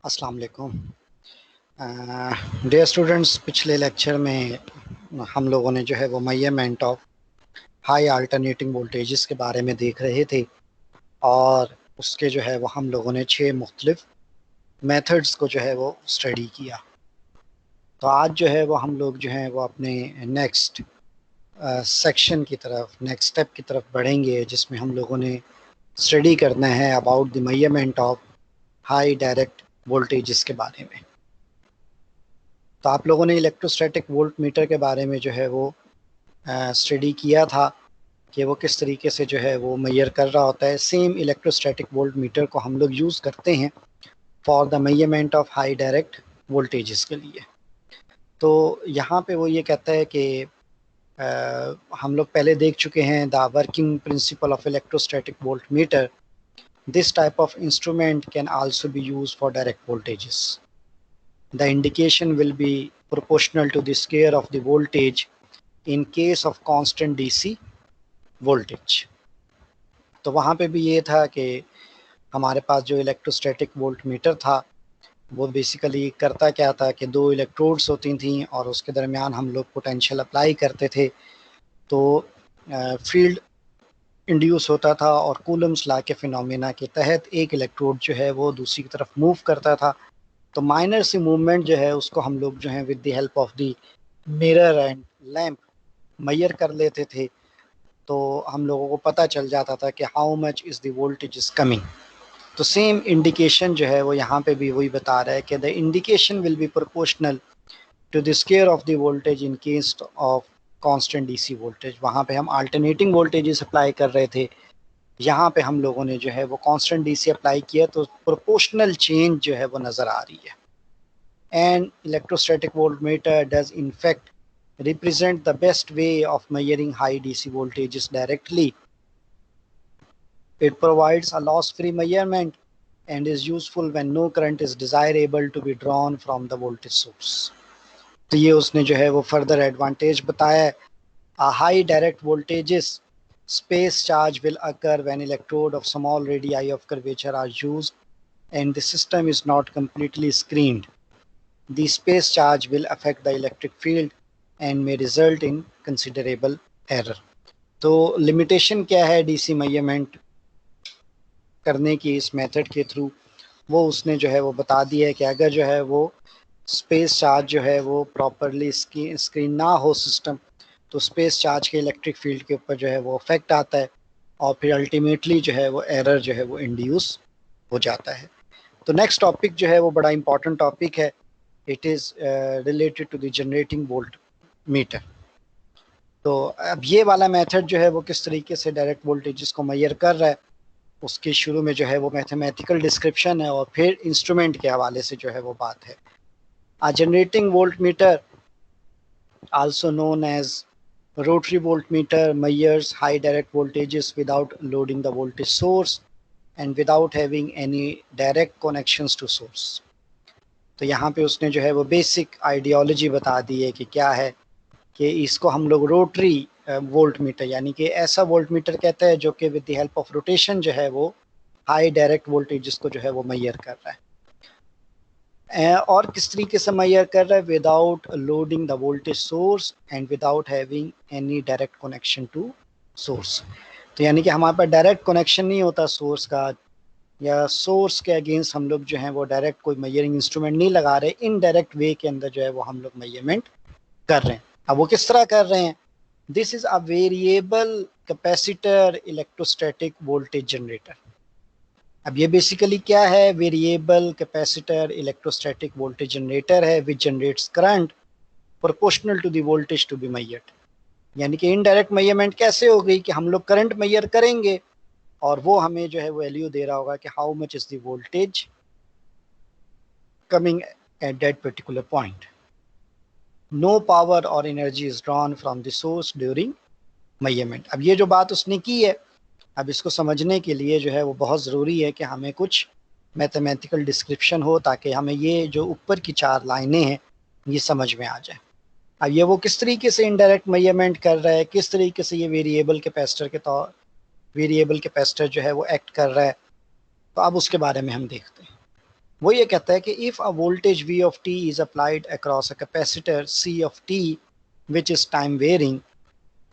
अस्सलाम वालेकुम। Dear students, पिछले लेक्चर में हम लोगों ने जो है वो measurement of high alternating voltages के बारे में देख रहे थे और उसके जो है वो हम लोगों ने 6 मुख्तलिफ मेथड्स को जो है वो स्टडी किया। तो आज जो है वो हम लोग जो है वो अपने नेक्स्ट सेक्शन की तरफ, नेक्स्ट स्टेप की तरफ बढ़ेंगे, जिसमें हम लोगों ने स्टडी करना है about the measurement of high direct voltages के बारे में। तो आप लोगों ने इलेक्ट्रोस्टैटिक वोल्ट मीटर के बारे में जो है वो स्टडी किया था कि वो किस तरीके से जो है वो मेजर कर रहा होता है। सेम इलेक्ट्रोस्टैटिक वोल्ट मीटर को हम लोग यूज़ करते हैं for the measurement of high direct voltages के लिए। तो यहाँ पे वो ये कहता है कि हम लोग पहले देख चुके हैं the working principle of electrostatic volt meter. This type of instrument can also be use for direct voltages. The indication will be proportional to the square of the voltage in case of constant DC voltage। तो वहाँ पे भी ये था कि हमारे पास जो electrostatic volt meter था वो बेसिकली करता क्या था कि दो इलेक्ट्रोड्स होती थी और उसके दरमियान हम लोग पोटेंशियल अप्लाई करते थे, तो फील्ड इंड्यूस होता था और कूलम्स लॉ के फिनोमेना के तहत एक इलेक्ट्रोड जो है वो दूसरी की तरफ मूव करता था। तो माइनर सी मूवमेंट जो है उसको हम लोग जो है with the help of the mirror and lamp measure कर लेते थे। तो हम लोगों को पता चल जाता था कि how much is the voltage is coming. तो सेम इंडिकेशन जो है वो यहाँ पे भी वही बता रहा है कि the indication will be proportional to the square of the voltage in case of constant DC voltage. वहाँ पे हम अल्टरनेटिंग वोल्टेजेस अप्लाई कर रहे थे, यहाँ पे हम लोगों ने जो है वो कांस्टेंट डीसी अप्लाई किया, तो प्रोपोर्शनल चेंज जो है वो नज़र आ रही है। An electrostatic voltmeter does in fact represent the best way of measuring high DC voltages directly. It provides a loss-free measurement and is useful when no current is desirable to be drawn from the voltage source. तो ये उसने जो है वो further advantage बताया है। A high direct voltages space charge will occur when electrode of small radii of curvature are used and the system is not completely screened. The space charge will affect the electric field and may result in considerable error। तो limitation क्या है DC measurement करने की इस method के through, वो उसने जो है वो बता दिया है कि अगर जो है वो स्पेस चार्ज जो है वो प्रॉपरली स्क्रीन ना हो सिस्टम, तो स्पेस चार्ज के इलेक्ट्रिक फील्ड के ऊपर जो है वो इफेक्ट आता है और फिर अल्टीमेटली जो है वो एरर जो है वो इंड्यूस हो जाता है। तो नेक्स्ट टॉपिक जो है वो बड़ा इंपॉर्टेंट टॉपिक है। It is related to the generating voltmeter. तो अब ये वाला मेथड जो है वो किस तरीके से डायरेक्ट वोल्टेजेस को मेजर कर रहा है, उसके शुरू में जो है वो मैथमेटिकल डिस्क्रिप्शन है और फिर इंस्ट्रूमेंट के हवाले से जो है वो बात है। A generating voltmeter, also known as rotary voltmeter, measures high direct voltages without loading the voltage source and without having any direct connections to source। तो यहाँ पे उसने जो है वो बेसिक आइडियोलॉजी बता दी है कि क्या है कि इसको हम लोग रोटरी वोल्ट मीटर, यानी कि ऐसा वोल्ट मीटर कहते हैं जो कि with the help of rotation जो है वो हाई डायरेक्ट वोल्टेज को जो है वो मेजर कर रहा है। और किस तरीके से मेजर कर रहा है, without loading the voltage source and without having any direct connection to source. तो यानी कि हमारे पास डायरेक्ट कनेक्शन नहीं होता सोर्स का, या सोर्स के अगेंस्ट हम लोग जो है वो डायरेक्ट कोई मेजरिंग इंस्ट्रूमेंट नहीं लगा रहे, इनडायरेक्ट वे के अंदर जो है वो हम लोग मेजरमेंट कर रहे हैं। अब वो किस तरह कर रहे हैं, this is a variable capacitor electrostatic voltage generator. अब ये बेसिकली क्या है, variable capacitor electrostatic voltage generator है which generates current proportional to the voltage to be measured. यानी कि इनडायरेक्ट मेजरमेंट कैसे हो गई कि हम लोग करंट मेजर करेंगे और वो हमें जो है वो वैल्यू दे रहा होगा कि how much is the voltage coming at that particular point. No power और energy is drawn from the source during measurement. अब ये जो बात उसने की है, अब इसको समझने के लिए जो है वो बहुत ज़रूरी है कि हमें कुछ मैथमेटिकल डिस्क्रिप्शन हो ताकि हमें ये जो ऊपर की 4 लाइनें हैं ये समझ में आ जाए। अब ये वो किस तरीके से इनडायरेक्ट मेजरमेंट कर रहा है, किस तरीके से ये वेरिएबल कैपेसिटर जो है वो एक्ट कर रहा है, तो अब उसके बारे में हम देखते हैं। वो ये कहता है कि if a voltage V of t is applied across a capacitor C of t which is time varying,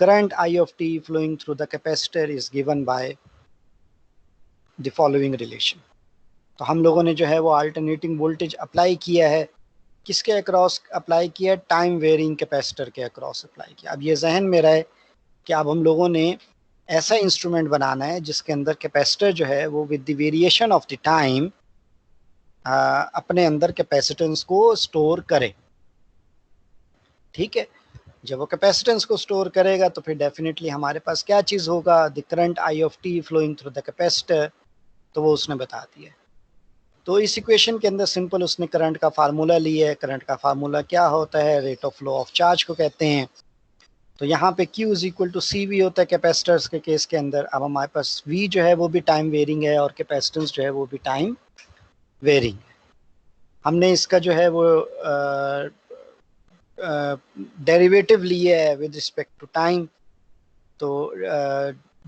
current I of t flowing through the capacitor is given by the following relation. तो हम लोगों ने जो है वो alternating voltage apply किया है, किसके अक्रॉस अप्लाई किया? टाइम वेरिंग कैपेसिटर के अक्रॉस अप्लाई किया। अब ये जहन में रहे कि अब हम लोगों ने ऐसा इंस्ट्रूमेंट बनाना है जिसके अंदर कैपेसिटर जो है वो with the variation of the time अपने अंदर कैपेसिटेंस को स्टोर करे। ठीक है, जब वो कैपेसिटेंस को स्टोर करेगा तो फिर डेफिनेटली हमारे पास क्या चीज़ होगा? The current I of T flowing through the capacitor, तो वो उसने बता दिया। तो इस इक्वेशन के अंदर सिंपल उसने करंट का फार्मूला लिया है। करंट का फार्मूला क्या होता है? Rate of flow of charge को कहते हैं। तो यहाँ पे Q is equal to C V होता है कैपेसिटर्स के केस के अंदर। अब हमारे पास V जो है वो भी टाइम वेरिंग है और कैपेसिटेंस जो है वो भी टाइम वेरिंग है। हमने इसका जो है वो डेरिवेटिव लिया है विद रिस्पेक्ट टू टाइम। तो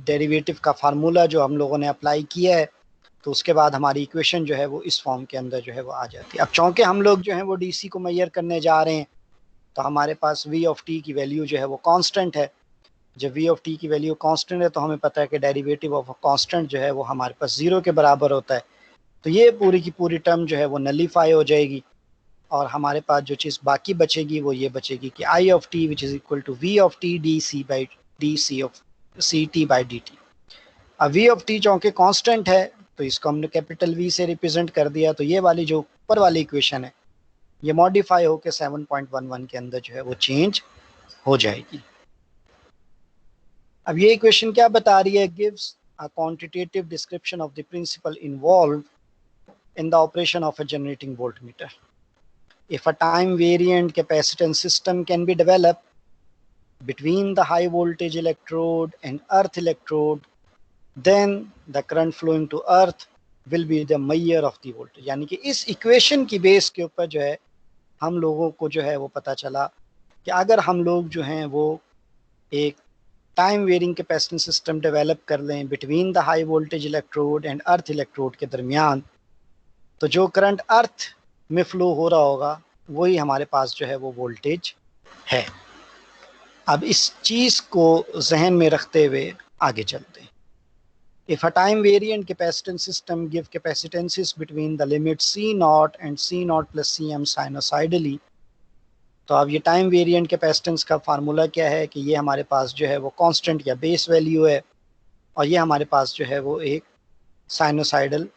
डेरिवेटिव का फार्मूला जो हम लोगों ने अप्लाई किया है, तो उसके बाद हमारी इक्वेशन जो है वो इस फॉर्म के अंदर जो है वो आ जाती है। अब चूंकि हम लोग जो है वो डीसी को मेजर करने जा रहे हैं, तो हमारे पास V ऑफ t की वैल्यू जो है वो कांस्टेंट है। जब V ऑफ t की वैल्यू कांस्टेंट है तो हमें पता है कि डेरिवेटिव ऑफ कांस्टेंट जो है वो हमारे पास 0 के बराबर होता है। तो ये पूरी की पूरी टर्म जो है वो नलीफाई हो जाएगी और हमारे पास जो चीज़ बाकी बचेगी वो ये बचेगी कि I of t which is equal to V of t D C of C T by D T. अब V ऑफ t चूँकि कांस्टेंट है तो इसको हमने कैपिटल V से रिप्रेजेंट कर दिया। तो ये वाली जो ऊपर वाली इक्वेशन है ये मॉडिफाई होकर 7.11 के अंदर जो है वो चेंज हो जाएगी। अब ये इक्वेशन क्या बता रही है? Gives a quantitative description of the principle involve in the operation of a generating voltmeter. If a time variant capacitance system can be developed between the high voltage electrode and earth electrode, then the current flowing to earth will be the measure of the voltage. यानी कि इस equation की base के ऊपर जो है हम लोगों को जो है वो पता चला कि अगर हम लोग जो हैं वो एक time varying capacitance system develop कर लें between the high voltage electrode and earth electrode के दरमियान, तो जो करंट अर्थ में फ्लो हो रहा होगा वही हमारे पास जो है वो वोल्टेज है। अब इस चीज़ को जहन में रखते हुए आगे चलते हैं। If a time variant capacitance system give capacitances between the limit C naught and C naught plus Cm sinusoidally, तो अब ये टाइम वेरिएंट कैपेसिटेंस का फार्मूला क्या है कि ये हमारे पास जो है वो कांस्टेंट या बेस वैल्यू है और ये हमारे पास जो है वो एक साइनोसाइडल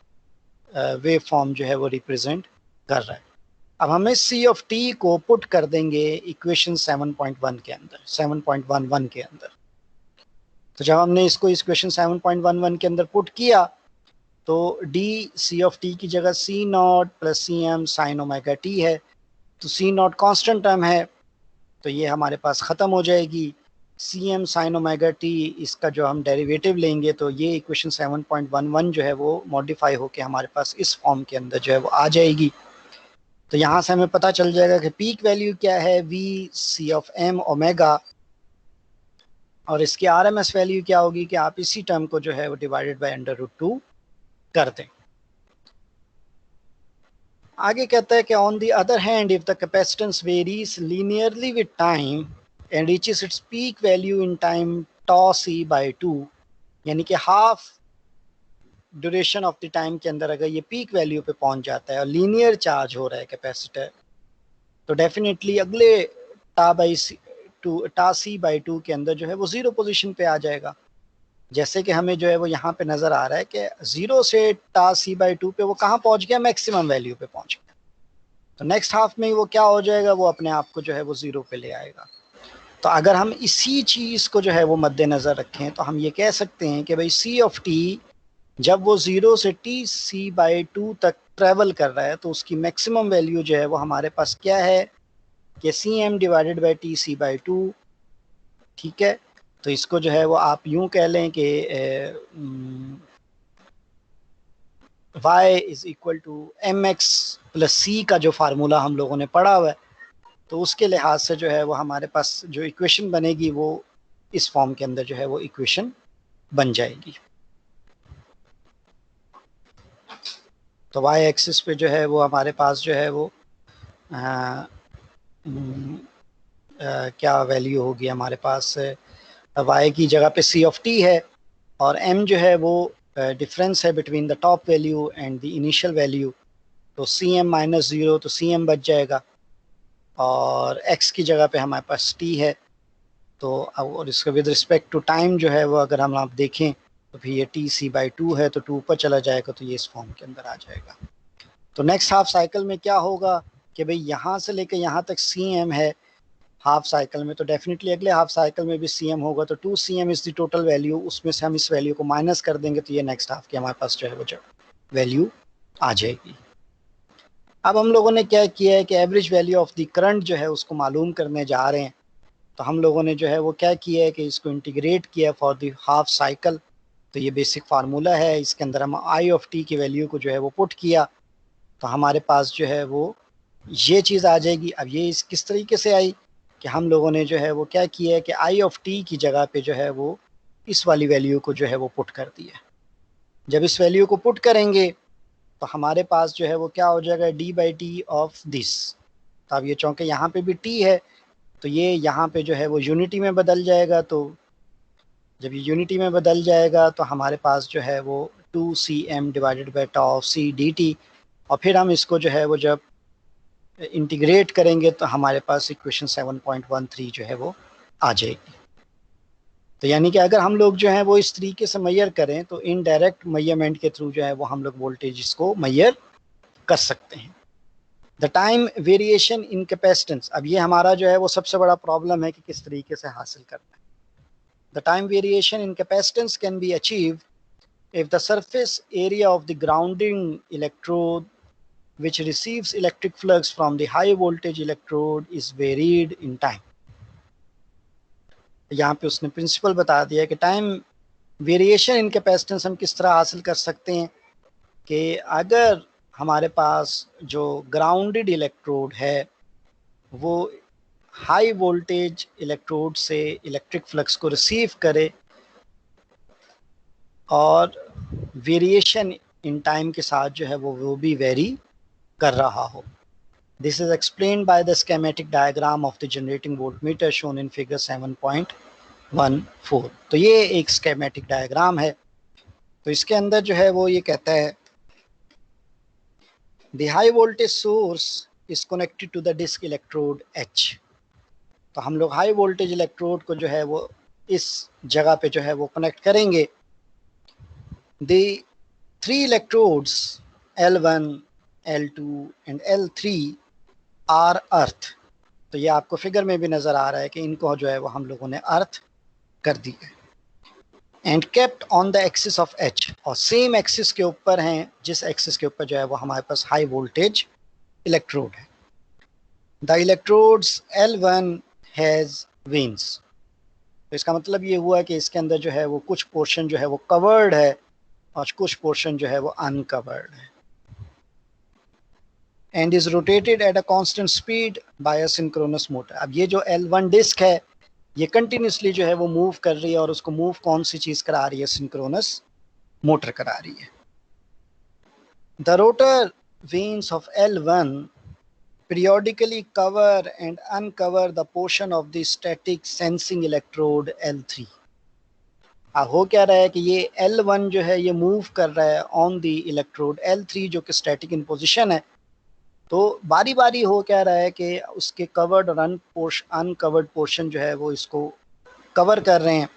वेव फॉर्म जो है वो रिप्रेजेंट कर रहा है। अब हमें C ऑफ t को पुट कर देंगे इक्वेशन 7.1 के अंदर, 7.11 के अंदर। तो जब हमने इसको इक्वेशन 7.11 के अंदर पुट किया तो d C ऑफ t की जगह C not plus Cm sine omega t है। तो C नॉट कांस्टेंट टर्म है तो ये हमारे पास ख़त्म हो जाएगी। Cm साइन ओमेगा t इसका जो हम डेरिवेटिव लेंगे तो ये इक्वेशन 7.11 जो है वो मॉडिफाई होके हमारे पास इस फॉर्म के अंदर जो है वो आ जाएगी। तो यहाँ से हमें पता चल जाएगा कि पीक वैल्यू क्या है, V C of m omega, और इसकी RMS वैल्यू क्या होगी कि आप इसी टर्म को जो है वो डिवाइडेड बाय √2 कर दें। आगे कहता है कि on the other hand if the capacitance varies linearly with time and reaches its peak value in time tau c by 2, यानी कि half duration of the time के अंदर अगर ये पीक वैल्यू पे पहुंच जाता है और लीनियर चार्ज हो रहा है कैपेसिटर, तो डेफिनेटली अगले टा सी बाई 2 के अंदर जो है वो जीरो पोजीशन पे आ जाएगा। जैसे कि हमें जो है वो यहाँ पे नजर आ रहा है कि 0 से टा सी बाई 2 पे वो कहाँ पहुंच गया? मैक्सिमम वैल्यू पे पहुंच गया। तो नेक्स्ट हाफ में वो क्या हो जाएगा? वो अपने आप को जो है वो 0 पे ले आएगा। तो अगर हम इसी चीज़ को जो है वो मद्देनज़र रखें तो हम ये कह सकते हैं कि भाई C ऑफ t जब वो 0 से टी सी बाई 2 तक ट्रेवल कर रहा है तो उसकी मैक्सिमम वैल्यू जो है वो हमारे पास क्या है कि Cm divided by T C by 2। ठीक है, तो इसको जो है वो आप यूं कह लें कि y is equal to M X plus C का जो फार्मूला हम लोगों ने पढ़ा हुआ है, तो उसके लिहाज से जो है वो हमारे पास जो इक्वेशन बनेगी वो इस फॉर्म के अंदर जो है वो इक्वेशन बन जाएगी। तो वाई एक्सिस पे जो है वो हमारे पास जो है वो आ, क्या वैल्यू होगी हमारे पास, वाई की जगह पे सी ऑफ टी है, और एम जो है वो डिफरेंस है between the top value and the initial value. तो सी एम माइनस ज़ीरो, तो सी एम बच जाएगा, और एक्स की जगह पे हमारे पास टी है। तो और इसका विद रिस्पेक्ट टू टाइम जो है वो अगर हम आप देखें तो फिर ये टी सी बाई टू है, तो टू ऊपर चला जाएगा, तो ये इस फॉर्म के अंदर आ जाएगा। तो नेक्स्ट हाफ साइकिल में क्या होगा कि भाई यहाँ से लेकर यहाँ तक सी एम है हाफ साइकिल में, तो डेफिनेटली अगले हाफ साइकिल में भी सी एम होगा, तो two C M is the total value, उसमें से हम इस वैल्यू को माइनस कर देंगे, तो ये नेक्स्ट हाफ की हमारे पास जो है वो जो वैल्यू आ जाएगी। अब हम लोगों ने क्या किया है कि average value of the current जो है उसको मालूम करने जा रहे हैं। तो हम लोगों ने जो है वो क्या किया है कि इसको इंटीग्रेट किया फॉर द हाफ साइकिल। तो ये बेसिक फार्मूला है, इसके अंदर हम आई ऑफ टी की वैल्यू को जो है वो पुट किया, तो हमारे पास जो है वो ये चीज़ आ जाएगी। अब ये इस किस तरीके से आई कि हम लोगों ने जो है वो क्या किया है कि आई ऑफ टी की जगह पे जो है वो इस वाली वैल्यू को जो है वो पुट कर दिया। जब इस वैल्यू को पुट करेंगे तो हमारे पास जो है वो क्या हो जाएगा, D by T of this. तो अब ये चूँकि यहाँ पे भी टी है, तो ये यहाँ पे जो है वो यूनिटी में बदल जाएगा। तो जब ये यूनिटी में बदल जाएगा तो हमारे पास जो है वो two C M divided by टॉफ सी डी टी, और फिर हम इसको जो है वो जब इंटीग्रेट करेंगे तो हमारे पास इक्वेशन 7.13 जो है वो आ जाएगी। तो यानी कि अगर हम लोग जो है वो इस तरीके से मैयर करें तो इनडायरेक्ट मैयरमेंट के थ्रू जो है वो हम लोग वोल्टेज को मैयर कर सकते हैं। The time variation in capacitance, अब ये हमारा जो है वो सबसे बड़ा प्रॉब्लम है कि किस तरीके से हासिल करना है। The time variation in capacitance can be achieved if the surface area of the grounding electrode which receives electric flux from the high voltage electrode is varied in time। यहाँ पे उसने प्रिंसिपल बता दिया कि टाइम वेरिएशन इन कैपेसिटेंस हम किस तरह हासिल कर सकते हैं कि अगर हमारे पास जो ग्राउंडेड इलेक्ट्रोड है वो हाई वोल्टेज इलेक्ट्रोड से इलेक्ट्रिक फ्लक्स को रिसीव करे और वेरिएशन इन टाइम के साथ जो है वो भी वेरी कर रहा हो। This is explained by the schematic diagram of the generating voltmeter shown in figure 7.14। तो ये एक schematic diagram है। तो इसके अंदर जो है वो ये कहता है the high voltage source is connected to the disk electrode H। तो हम लोग हाई वोल्टेज इलेक्ट्रोड को जो है वो इस जगह पे जो है वो कनेक्ट करेंगे। The three electrodes L1, L2 and L3 are earth. तो ये आपको फिगर में भी नजर आ रहा है कि इनको जो है वो हम लोगों ने अर्थ कर दिया and kept on the axis of H, और सेम एक्सिस के ऊपर हैं जिस एक्सिस के ऊपर जो है वो हमारे पास हाई वोल्टेज इलेक्ट्रोड है। The electrodes L1 has veins. तो इसका मतलब ये हुआ कि इसके अंदर जो है वो कुछ पोर्शन जो है वो कवर्ड है और कुछ पोर्शन जो है वो अनकवर्ड है। And is rotated at a constant speed bye a synchronous motor. अब ये जो L1 डिस्क है ये कंटिन्यूसली जो है वो मूव कर रही है, और उसको मूव कौन सी चीज करा रही है, सिंक्रोनस मोटर करा रही है। The rotor veins of L1 periodically cover and uncover the portion of the static sensing electrode L3। हो क्या रहा है कि ये L1 जो है ये मूव कर रहा है ऑन द इलेक्ट्रोड L3 जो कि स्टैटिक इन पोजिशन है। तो बारी बारी हो क्या रहा है कि उसके कवर्ड और अनकवर्ड पोर्शन जो है वो इसको कवर कर रहे हैं।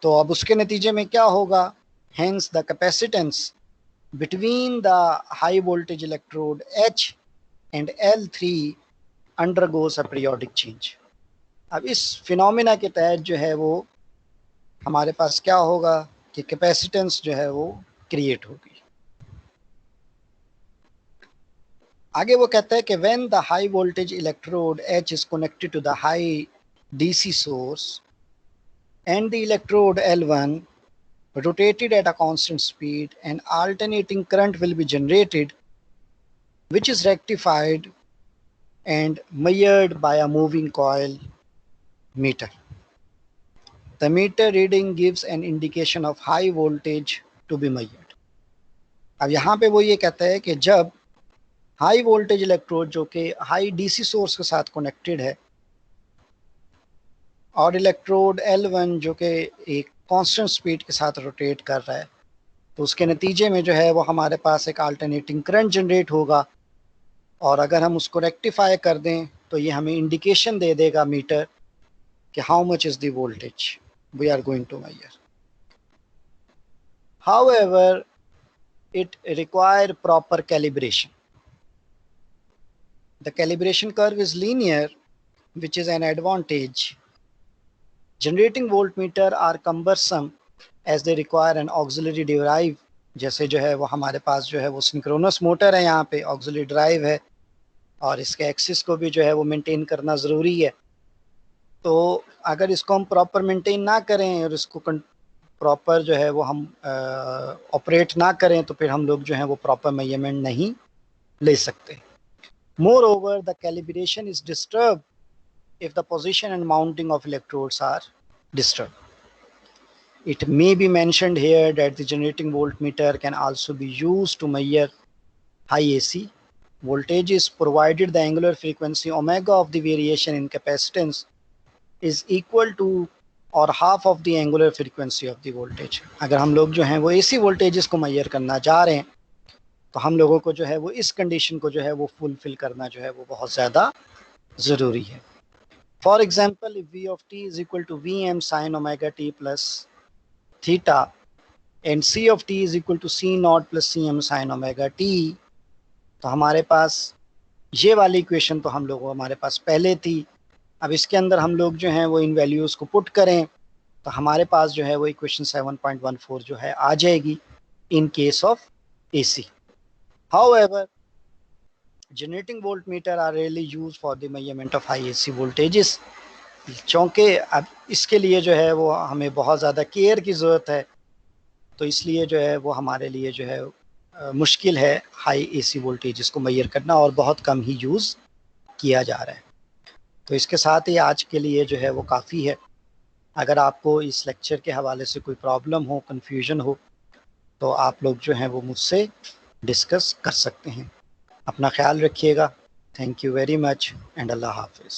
तो अब उसके नतीजे में क्या होगा, hence the capacitance between the high voltage electrode H and L3 undergoes a periodic change. अब इस फिनोमिना के तहत जो है वो हमारे पास क्या होगा कि कैपेसिटेंस जो है वो क्रिएट होगी। आगे वो कहता है कि when the high voltage electrode H is connected to the high DC source and the electrode L1 rotated at a constant speed, and alternating current will be generated which is rectified and measured by a moving coil meter. The meter reading gives an indication of high voltage to be measured. अब यहाँ पे वो ये कहता है कि जब high voltage electrode जो कि हाई डीसी सोर्स के साथ कनेक्टेड है और इलेक्ट्रोड L1 जो कि एक कांस्टेंट स्पीड के साथ रोटेट कर रहा है, तो उसके नतीजे में जो है वो हमारे पास एक अल्टरनेटिंग करंट जनरेट होगा, और अगर हम उसको रेक्टिफाई कर दें तो ये हमें इंडिकेशन दे देगा मीटर कि how much is the voltage we are going to measure. However, it require proper calibration. The calibration curve is linear, which is an advantage. Generating voltmeter are cumbersome as they require an auxiliary drive. जैसे जो है वो हमारे पास जो है वो synchronous motor है, यहाँ पे ऑक्सिलरी ड्राइव है और इसके एक्सिस को भी जो है वो मेंटेन करना ज़रूरी है. तो अगर इसको हम प्रॉपर मेंटेन ना करें और इसको प्रॉपर जो है वो हम ऑपरेट ना करें तो फिर हम लोग जो है वो प्रॉपर मेजरमेंट नहीं ले सकते. Moreover, the calibration is disturbed if the position and mounting of electrodes are disturbed. It may be mentioned here that the generating voltmeter can also be used to measure high AC voltages, provided the angular frequency omega of the variation in capacitance is equal to और half of the angular frequency of the voltage. अगर हम लोग जो हैं वो AC voltages को major करना चाह रहे हैं तो हम लोगों को जो है वो इस कंडीशन को जो है वो फुलफिल करना जो है वो बहुत ज़्यादा ज़रूरी है. For example, if v of t is equal to vm sin omega t plus theta and c of t is equal to c naught plus cm sin omega t, तो हमारे पास ये वाली इक्वेशन तो हम लोगों हमारे पास पहले थी. अब इसके अंदर हम लोग जो हैं वो इन वैल्यूज़ को पुट करें तो हमारे पास जो है वो इक्वेशन 7.14 जो है आ जाएगी इन case of AC. However, generating voltmeter are rarely used for the measurement of high AC voltages. चूँकि अब इसके लिए जो है वो हमें बहुत ज़्यादा केयर की ज़रूरत है, तो इसलिए जो है वो हमारे लिए जो है मुश्किल है हाई AC वोल्टेजेस को मेजर करना और बहुत कम ही यूज़ किया जा रहा है. तो इसके साथ ही आज के लिए जो है वो काफ़ी है. अगर आपको इस लेक्चर के हवाले से कोई प्रॉब्लम हो, कन्फ्यूजन हो, तो आप लोग जो हैं वो मुझसे डिस्कस कर सकते हैं. अपना ख्याल रखिएगा. Thank you very much and अल्लाह हाफिज़.